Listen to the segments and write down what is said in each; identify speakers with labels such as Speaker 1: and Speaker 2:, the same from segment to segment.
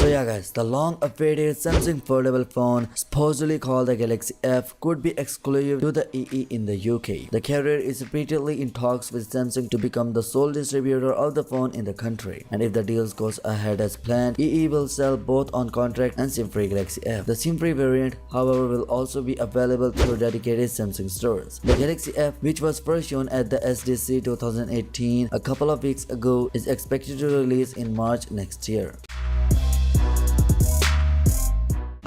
Speaker 1: So yeah guys, the long awaited Samsung foldable phone, supposedly called the Galaxy F, could be exclusive to the EE in the UK. The carrier is repeatedly in talks with Samsung to become the sole distributor of the phone in the country. And if the deal goes ahead as planned, EE will sell both on contract and SIM-free Galaxy F. The SIM-free variant, however, will also be available through dedicated Samsung stores. The Galaxy F, which was first shown at the SDC 2018 a couple of weeks ago, is expected to release in March next year.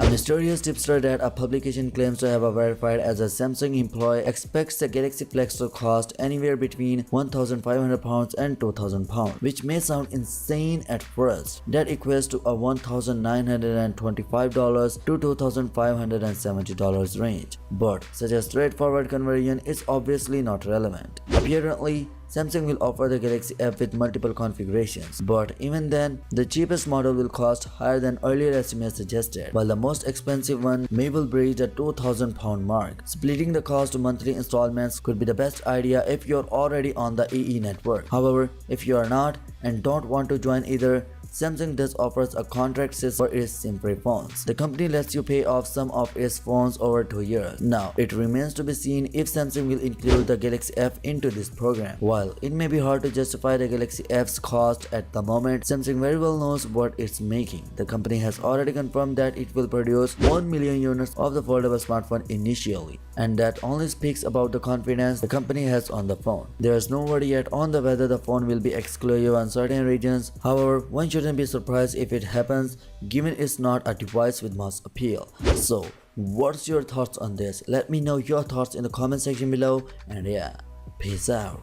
Speaker 1: A mysterious tipster that a publication claims to have verified as a Samsung employee expects the Galaxy Flex to cost anywhere between £1,500 and £2,000, which may sound insane at first. That equates to a $1,925 to $2,570 range. But such a straightforward conversion is obviously not relevant. Apparently, Samsung will offer the Galaxy F with multiple configurations, but even then, the cheapest model will cost higher than earlier estimates suggested, while the most expensive one may will breach the £2,000 mark. Splitting the cost to monthly installments could be the best idea if you're already on the EE network. However, if you are not and don't want to join either, Samsung does offers a contract system for its SIM-free phones. The company lets you pay off some of its phones over 2 years. Now, it remains to be seen if Samsung will include the Galaxy F into this program. While it may be hard to justify the Galaxy F's cost at the moment, Samsung very well knows what it's making. The company has already confirmed that it will produce 1 million units of the foldable smartphone initially, and that only speaks about the confidence the company has on the phone. There is no word yet on whether the phone will be exclusive on certain regions. However, one shouldn't be surprised if it happens, given it's not a device with mass appeal. So, what's your thoughts on this? Let me know your thoughts in the comment section below, and yeah, peace out.